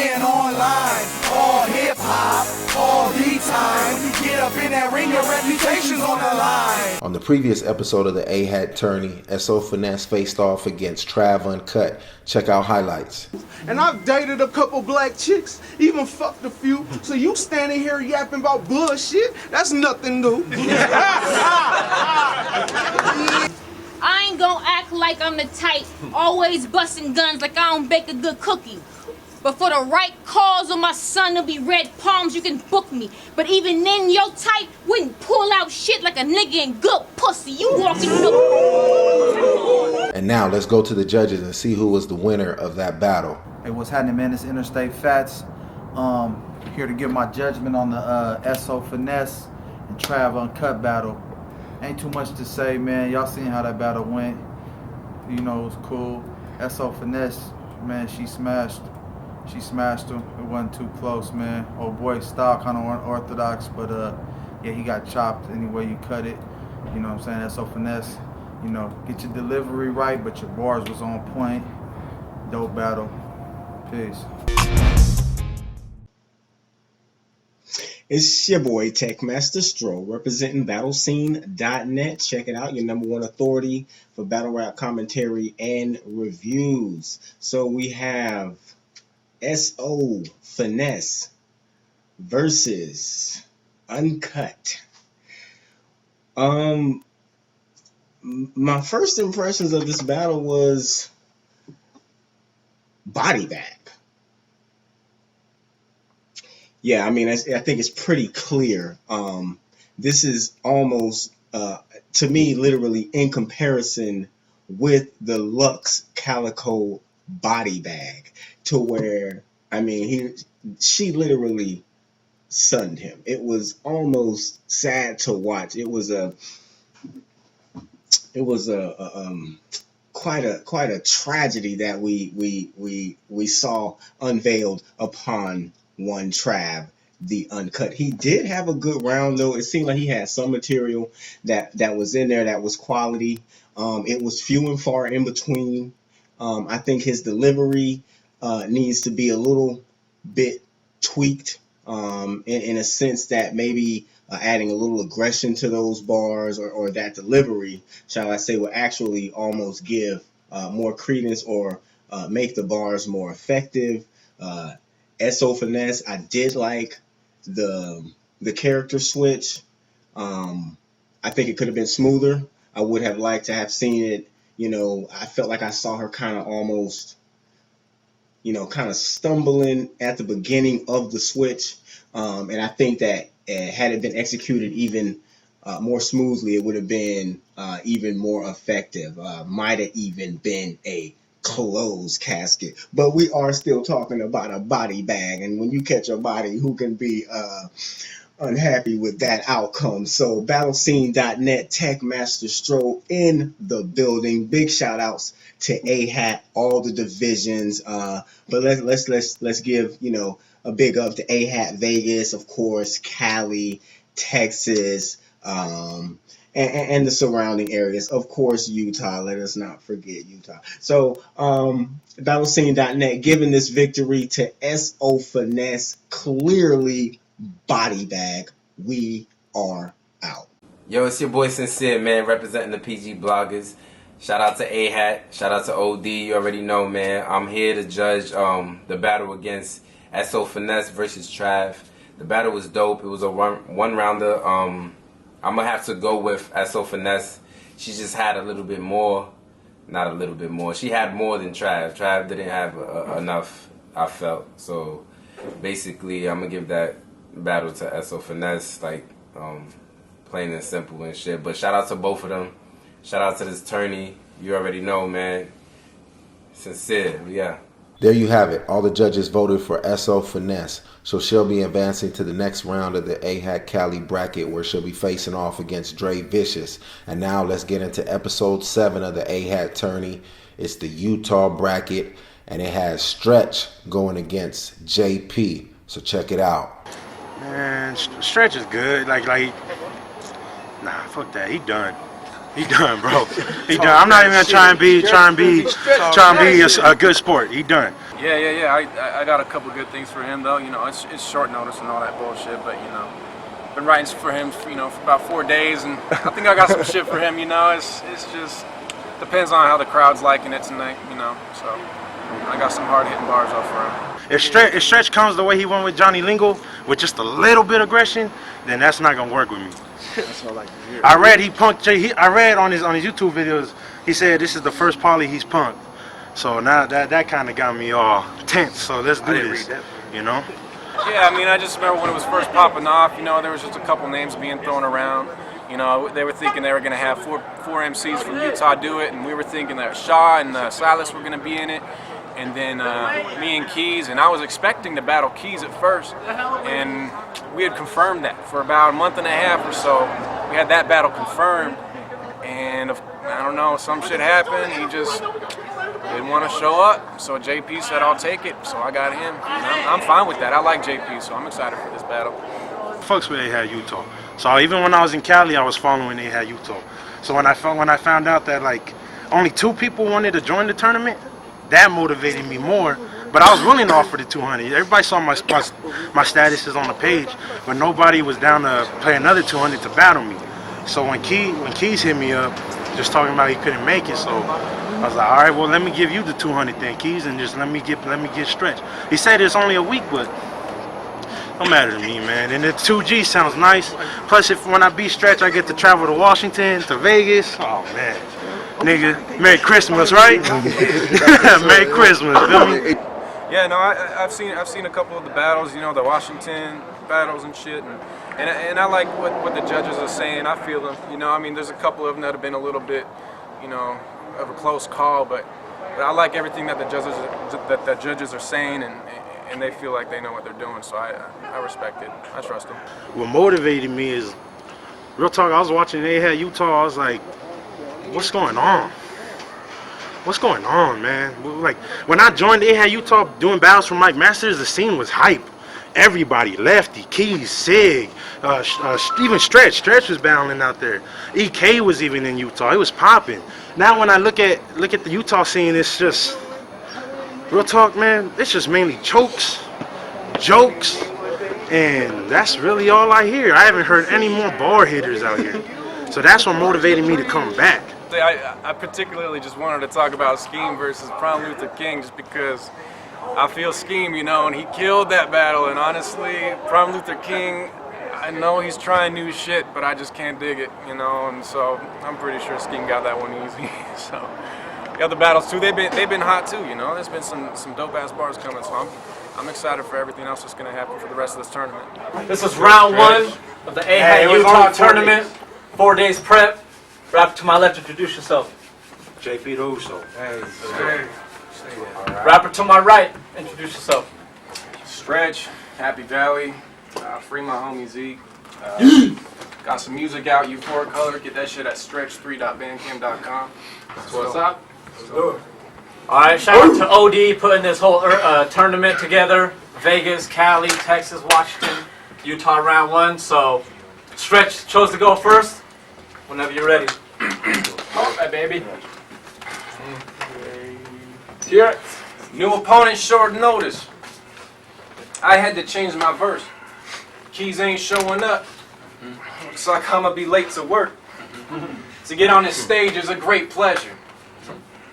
man online. All hip-hop, all the time. Get up in that ring, your reputation's on the line. On the previous episode of the AHAT Tourney, SO Finesse faced off against Trav Uncut. Check out highlights. And I've dated a couple black chicks, even fucked a few. So you standing here yapping about bullshit? That's nothing new. I ain't gonna act like I'm the type, always busting guns like I don't bake a good cookie. But for the right cause or my son to be red palms, you can book me. But even then, your type wouldn't pull out shit like a nigga in good pussy. You walking the... And now let's go to the judges and see who was the winner of that battle. Hey, what's happening, man? It's Interstate Fats. Here to give my judgment on the SO Finesse and Trav Uncut battle. Ain't too much to say, man. Y'all seen how that battle went. You know, it was cool. SO Finesse, man, she smashed him. It wasn't too close, man. Old boy style kind of unorthodox, but yeah, he got chopped any way you cut it. You know what I'm saying? SO Finesse, you know, get your delivery right, but your bars was on point. Dope battle. Peace. It's your boy Tech Master Stro representing BattleScene.net. Check it out, your #1 authority for battle rap commentary and reviews. So we have SO Finesse versus Uncut. My first impressions of this battle was body bag. Yeah, I mean, I think it's pretty clear. This is almost, to me, literally in comparison with the Lux Calico body bag, to where, I mean, she literally sunned him. It was almost sad to watch. It was quite a tragedy that we saw unveiled upon one Trav, the Uncut. He did have a good round, though. It seemed like he had some material that was in there that was quality. It was few and far in between. I think his delivery needs to be a little bit tweaked, in a sense that maybe adding a little aggression to those bars or that delivery, shall I say, will actually almost give more credence or make the bars more effective. SO Finesse, I did like the character switch. I think it could have been smoother. I would have liked to have seen it. You know, I felt like I saw her kind of almost, you know, kind of stumbling at the beginning of the switch. And I think that had it been executed even more smoothly, it would have been even more effective. Might have even been a closed casket, but we are still talking about a body bag, and when you catch a body, who can be unhappy with that outcome? So BattleScene.net, Tech Master Stro in the building. Big shout outs to AHAT, all the divisions, but let's give, you know, a big up to AHATVegas, of course, Cali, Texas, and the surrounding areas. Of course, Utah. Let us not forget Utah. So, BattleScene.net giving this victory to SO Finesse. Clearly, body bag. We are out. Yo, it's your boy Sincere, man, representing the PG bloggers. Shout out to AHAT. Shout out to OD. You already know, man. I'm here to judge the battle against SO Finesse versus Trav. The battle was dope. It was a one-rounder. I'm going to have to go with SO Finesse. She just had a little bit more. Not a little bit more. She had more than Trav. Trav didn't have enough, I felt. So, basically, I'm going to give that battle to SO Finesse. Like, plain and simple and shit. But shout out to both of them. Shout out to this Tourney. You already know, man. Sincere, yeah. There you have it. All the judges voted for SO Finesse, so she'll be advancing to the next round of the AHATCali bracket, where she'll be facing off against Dre Vicious. And now let's get into episode 7 of the AHAT Tourney. It's the Utah bracket, and it has Stretch going against JP. So check it out. Man, Stretch is good. Like, nah, fuck that. He done. He done, bro. He done. I'm not even gonna try and be a good sport. He done. Yeah. I got a couple good things for him though. You know, it's short notice and all that bullshit, but you know, been writing for him, for about 4 days, and I think I got some shit for him. You know, it's just depends on how the crowd's liking it tonight. You know, so I got some hard hitting bars up for him. If Stretch comes the way he went with Johnny Lingo, with just a little bit of aggression, then that's not gonna work with me. That's what I like to hear. I read he punked Jay. I read on his YouTube videos. He said this is the first poly he's punked. So now that kind of got me all tense. So let's do this. You know. Yeah, I mean, I just remember when it was first popping off. You know, there was just a couple names being thrown around. You know, they were thinking they were gonna have four MCs from Utah do it, and we were thinking that Shaw and Silas were gonna be in it. And then me and Keys, and I was expecting to battle Keys at first, and we had confirmed that for about a month and a half or so. We had that battle confirmed, and I don't know, some shit happened. He just didn't want to show up, so JP said, I'll take it, so I got him. And I'm fine with that. I like JP, so I'm excited for this battle. Fucks with AHAT Utah. So even when I was in Cali, I was following AHAT Utah. So when I found out that like only 2 people wanted to join the tournament, that motivated me more. But I was willing to offer the 200. Everybody saw my statuses on the page, but nobody was down to play another 200 to battle me. So when Keys hit me up, just talking about he couldn't make it, so I was like, all right, well let me give you the 200 then, Keys, and just let me get Stretch. He said it's only a week, but don't matter to me, man. And the 2G sounds nice. Plus, when I beat Stretch, I get to travel to Washington, to Vegas. Oh man, nigga, Merry Christmas, right? Merry Christmas, feel me? Yeah, no, I've seen a couple of the battles, you know, the Washington battles and shit, and I like what the judges are saying. I feel them, you know. I mean, there's a couple of them that have been a little bit, you know, of a close call, but I like everything that the judges are saying, and they feel like they know what they're doing. So I respect it. I trust them. What motivated me is, real talk. I was watching AHAT Utah. I was like, what's going on? What's going on, man? Like, when I joined AHAT Utah doing battles for Mike Masters, the scene was hype. Everybody, Lefty, Keys, Sig, even Stretch. Stretch was battling out there. EK was even in Utah. It was popping. Now when I look at the Utah scene, it's just, real talk, man, it's just mainly jokes, and that's really all I hear. I haven't heard any more bar hitters out here. So that's what motivated me to come back. I particularly just wanted to talk about Scheme versus Prime Luther King, just because I feel Scheme, you know, and he killed that battle. And honestly, Prime Luther King, I know he's trying new shit, but I just can't dig it, you know. And so I'm pretty sure Scheme got that one easy. So the other battles too, they've been hot too, you know. There's been some dope ass bars coming, so I'm excited for everything else that's gonna happen for the rest of this tournament. This is round 1 of the AHAT Utah tournament. 4 days prep. Rapper to my left, introduce yourself. JP Russo. Hey. Rapper to my right, introduce yourself. Stretch, Happy Valley, free my homie Zeke. Got some music out, Euphoric Color. Get that shit at stretch3.bandcamp.com. What's up? Let's do it. Alright, shout out to OD putting this whole tournament together. Vegas, Cali, Texas, Washington, Utah round 1. So, Stretch chose to go first. Whenever you're ready. Alright, baby. Here, new opponent, short notice. I had to change my verse. Keys ain't showing up. Looks like I'ma be late to work. To get on this stage is a great pleasure.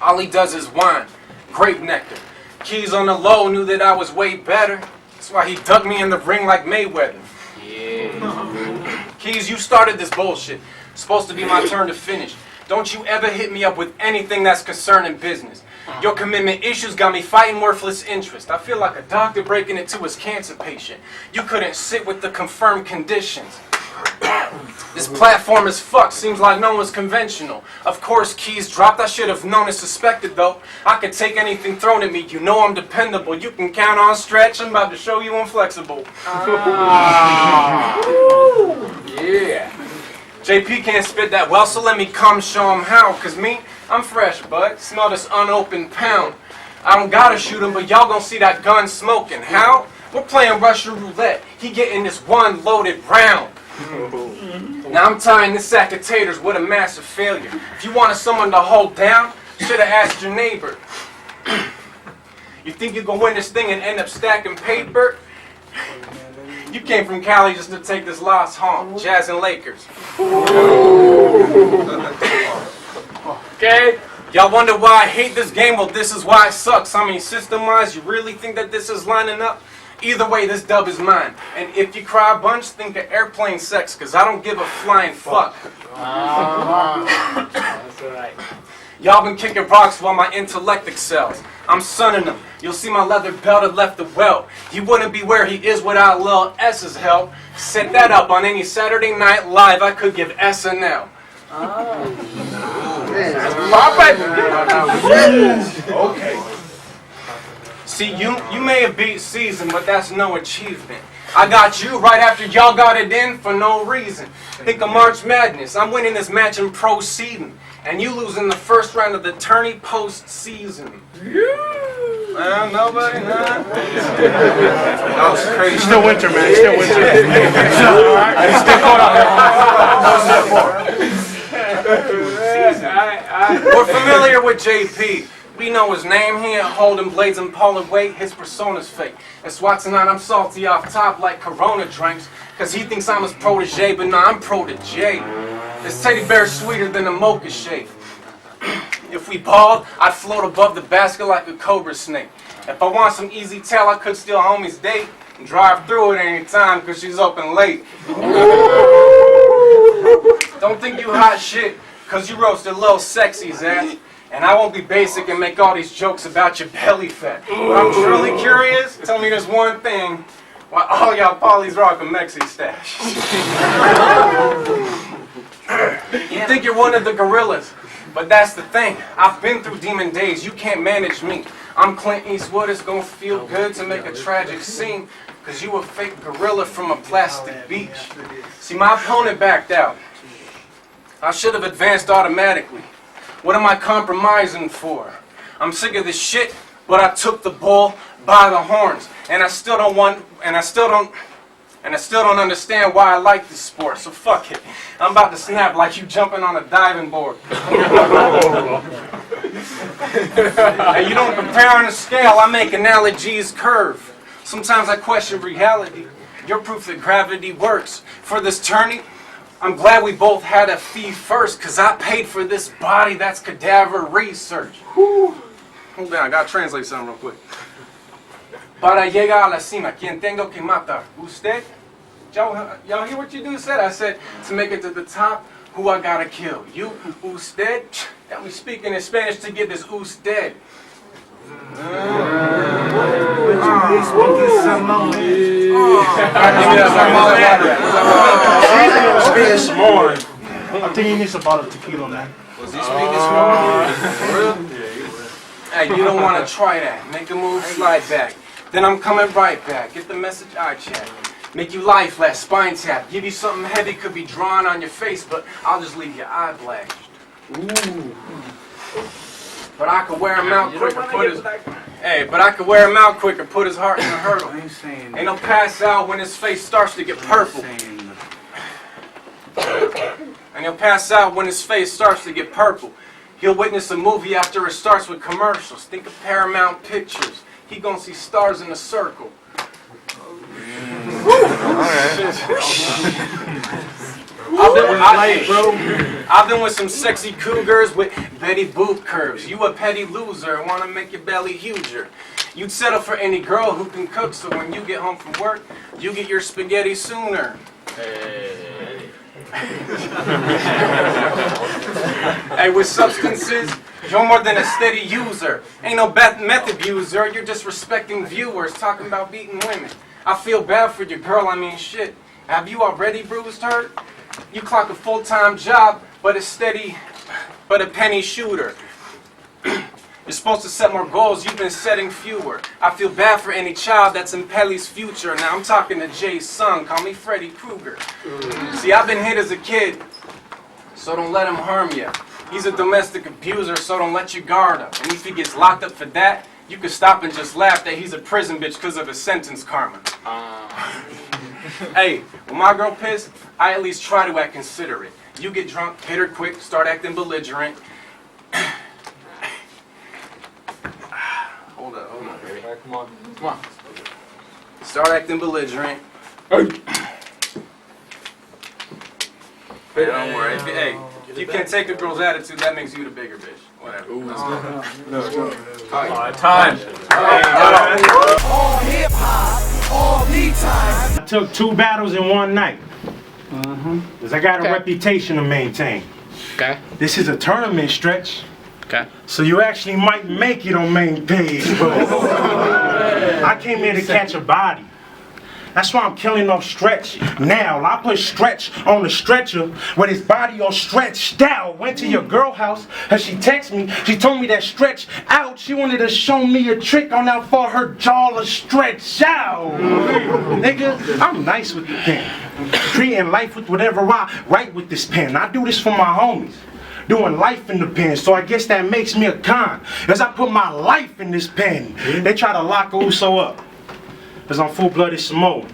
All he does is whine, grape nectar. Keys on the low knew that I was way better. That's why he dug me in the ring like Mayweather. Yeah. Keys, you started this bullshit. Supposed to be my turn to finish. Don't you ever hit me up with anything that's concerning business. Your commitment issues got me fighting worthless interest. I feel like a doctor breaking it to his cancer patient. You couldn't sit with the confirmed conditions. This platform is fucked, seems like no one's conventional. Of course, Keys dropped, I should have known and suspected though. I could take anything thrown at me, you know I'm dependable. You can count on Stretch, I'm about to show you I'm flexible. Yeah. JP can't spit that well, so let me come show him how. Cause me, I'm fresh, bud. Smell this unopened pound. I don't gotta shoot him, but y'all gonna see that gun smoking. How? We're playing Russian roulette. He getting this one loaded round. Now I'm tying this sack of taters with a massive failure. If you wanted someone to hold down, you should have asked your neighbor. You think you can win this thing and end up stacking paper? You came from Cali just to take this loss home. Jazz and Lakers. Okay? Y'all wonder why I hate this game? Well, this is why it sucks. I mean, system-wise, you really think that this is lining up? Either way, this dub is mine. And if you cry a bunch, think of airplane sex, because I don't give a flying fuck. That's alright. Y'all been kicking rocks while my intellect excels. I'm sunning them. You'll see my leather belt had left the welt. He wouldn't be where he is without Lil S's help. Set that up on any Saturday Night Live, I could give SNL. Okay. See, you may have beat season, but that's no achievement. I got you right after y'all got it in for no reason. Think of March Madness. I'm winning this match and proceeding. And you losing the first round of the Tourney postseason. Well, nobody, nah. That was crazy. It's still winter, man. It's still winter. We're familiar with JP. We know his name. He ain't holding blades and pulling weight. His persona's fake. That's why tonight I'm salty off top like Corona drinks. Cause he thinks I'm his protege, but nah, I'm protege. This teddy bear's sweeter than a mocha shake. If we balled, I'd float above the basket like a cobra snake. If I want some easy tail, I could steal homie's date and drive through it any time cause she's open late. Don't think you hot shit cause you roasted Lil Sexy's ass. And I won't be basic and make all these jokes about your belly fat. But I'm truly curious, tell me this one thing, why all y'all polys rock a Mexi stash. You think you're one of the gorillas, but that's the thing. I've been through demon days, you can't manage me. I'm Clint Eastwood, it's gonna feel good to make a tragic scene, cause you a fake gorilla from a plastic beach. See, my opponent backed out. I should have advanced automatically. What am I compromising for? I'm sick of this shit, but I took the bull by the horns, and I still don't understand why I like this sport. So fuck it. I'm about to snap like you jumping on a diving board. Hey, you don't compare on a scale. I make analogies curve. Sometimes I question reality. You're proof that gravity works. For this tourney, I'm glad we both had a fee first, cause I paid for this body. That's cadaver research. Whew. Hold on, I gotta translate something real quick. Para llegar a la cima, quien tengo que matar? Usted? Y'all hear what you do said? I said, to make it to the top, who I gotta kill? You? Usted? Got me speaking in Spanish to get this usted. Speaking more. I think he needs a bottle of tequila now. Was he speaking small? Hey, you don't want to try that. Make a move, slide back. Then I'm coming right back. Get the message, eye check. Make you lie flat, spine tap. Give you something heavy, could be drawn on your face, but I'll just leave your eye blashed. Ooh. But I could wear him out quick or put his... Hey, but I could wear him out quick or put his heart in a hurdle. Ain't no pass out when his face starts to get purple. And he'll pass out when his face starts to get purple. He'll witness a movie after it starts with commercials. Think of Paramount Pictures. He gonna see stars in a circle. I've been with some sexy cougars with Betty Boop curves. You a petty loser and wanna make your belly huger. You'd settle for any girl who can cook, so when you get home from work, you get your spaghetti sooner. Hey, with substances, you're more than a steady user. Ain't no meth abuser, you're disrespecting viewers, talking about beating women. I feel bad for your girl, I mean shit. Have you already bruised her? You clock a full-time job, but a penny shooter. You're supposed to set more goals, you've been setting fewer. I feel bad for any child that's in Pelly's future. Now I'm talking to Jay's son, call me Freddy Krueger. See, I've been hit as a kid, so don't let him harm you. He's a domestic abuser, so don't let your guard up. And if he gets locked up for that, you can stop and just laugh that he's a prison bitch because of his sentence karma. Hey, when my girl pissed, I at least try to act considerate. You get drunk, hit her quick, start acting belligerent. Hold up, baby. Right, come on. Start acting belligerent. Hey, don't worry. Hey, if you can't take a girl's attitude, that makes you the bigger bitch. Whatever. Time. All hip hop, all the time. I took 2 battles in one night. Because I got a reputation to maintain. Okay. This is a tournament stretch. Okay. So you actually might make it on main page, but I came here to catch a body. That's why I'm killing off Stretch now. I put Stretch on the stretcher with his body all stretched out. Went to your girl house and she texted me. She told me that Stretch out. She wanted to show me a trick on how far her jaw is stretched out. Nigga, I'm nice with the pen. Treating life with whatever I write with this pen. I do this for my homies. Doing life in the pen, so I guess that makes me a con. As I put my life in this pen, they try to lock Uso up. Cause I'm full-blooded Samoan.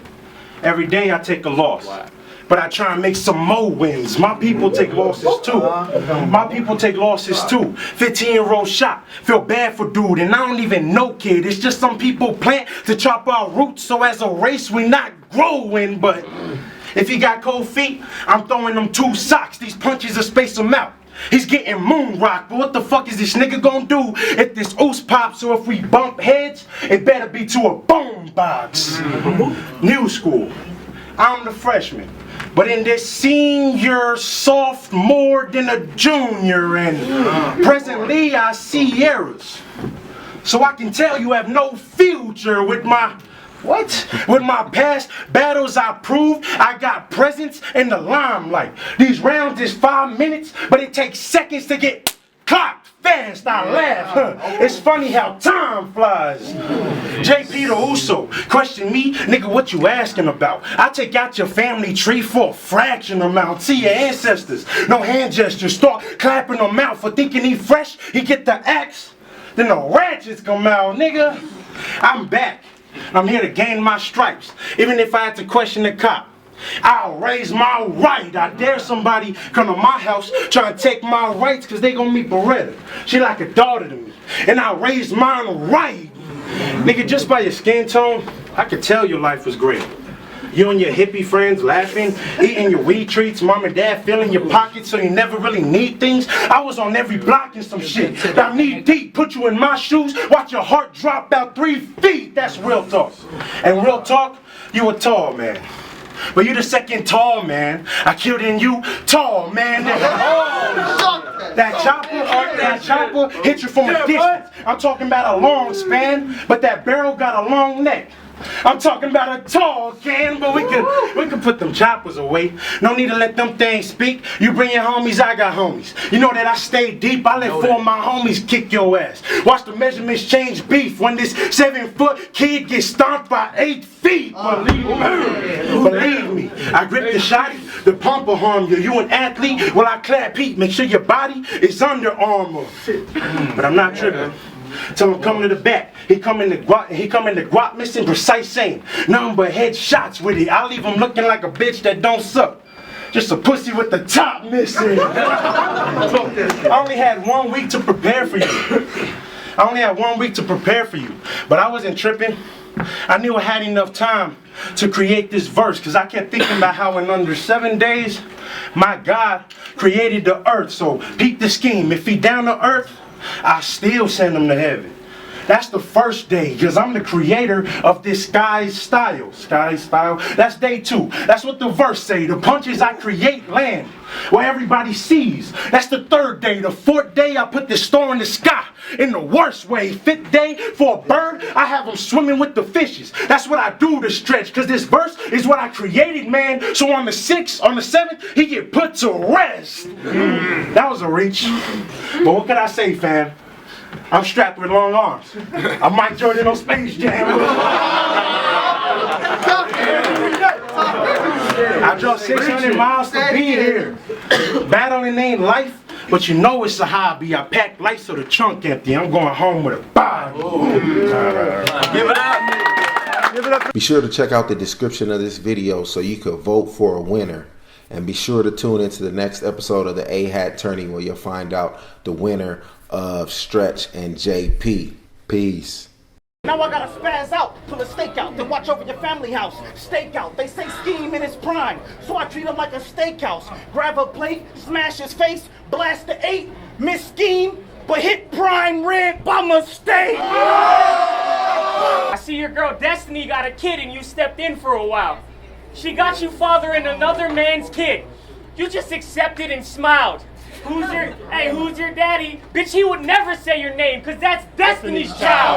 Every day I take a loss. But I try and make some more wins. My people take losses too. My people take losses too. 15-year-old shot. Feel bad for dude, and I don't even know kid. It's just some people plant to chop our roots, so as a race we not growing. But if he got cold feet, I'm throwing them 2 socks. These punches will space him out. He's getting moon rock, but what the fuck is this nigga gonna do if this oos pops? Or if we bump heads, it better be to a boom box. New school, I'm the freshman, but in this senior, soft more than a junior, and presently I see errors. So I can tell you have no future with my what? With my past battles I proved I got presence in the limelight. These rounds is 5 minutes, but it takes seconds to get clocked fast. I laugh. It's funny how time flies. JP the Uso, question me, nigga, what you asking about? I take out your family tree for a fraction amount. See your ancestors, no hand gestures. Start clapping them out for thinking he fresh. He get the axe, then the ratchets come out, nigga. I'm back. I'm here to gain my stripes. Even if I had to question the cop, I'll raise my right. I dare somebody come to my house trying to take my rights because they gonna meet Beretta. She like a daughter to me. And I'll raise mine right. Nigga, just by your skin tone, I could tell your life was great. You and your hippie friends laughing, eating your weed treats, mom and dad filling your pockets so you never really need things. I was on every block in some shit. I knee deep, put you in my shoes, watch your heart drop about 3 feet. That's real talk. And real talk, you a tall man. But you the second tall man. I killed in you, tall man. That chopper hit you from a distance. I'm talking about a long span, but that barrel got a long neck. I'm talking about a tall can, but we can put them choppers away. No need to let them things speak. You bring your homies, I got homies. You know that I stay deep. I let 4 of my homies kick your ass. Watch the measurements change beef when this 7-foot kid gets stomped by 8 feet. Believe me, I grip the shot. The pump will harm you. You an athlete? Well, I clap heat. Make sure your body is under armor. But I'm not tripping. Tell him come to the back. He come in the guap missing precise aim. Nothing but headshots with it. I leave him looking like a bitch that don't suck. Just a pussy with the top missing. I only had 1 week to prepare for you. But I wasn't tripping. I knew I had enough time to create this verse, because I kept thinking about how in under 7 days, my God created the earth. So peep the scheme. If he down to earth, I still send him to heaven. That's the first day, because I'm the creator of this sky style. That's day 2. That's what the verse say. The punches I create land where everybody sees. That's the 3rd day. The 4th day, I put this star in the sky in the worst way. 5th day, for a bird, I have him swimming with the fishes. That's what I do to stretch, because this verse is what I created, man. So on the 6th, on the 7th, he get put to rest. That was a reach. But what can I say, fam? I'm strapped with long arms. I'm Mike Jordan on Space Jam. I drove 600 miles to be here. Battling ain't life, but you know it's a hobby. I pack light so the trunk empty. I'm going home with a body. Give it up. Be sure to check out the description of this video so you can vote for a winner. And be sure to tune into the next episode of the AHAT Tourney where you'll find out the winner of Stretch and JP. Peace. Now I gotta spaz out, pull a stake out, then watch over your family house. Stake out, they say scheme in his prime, so I treat him like a steakhouse. Grab a plate, smash his face, blast the 8, miss scheme, but hit prime rib by mistake. I see your girl Destiny got a kid and you stepped in for a while. She got you fathering another man's kid. You just accepted and smiled. Who's your daddy? Bitch, he would never say your name, cause that's Destiny's child.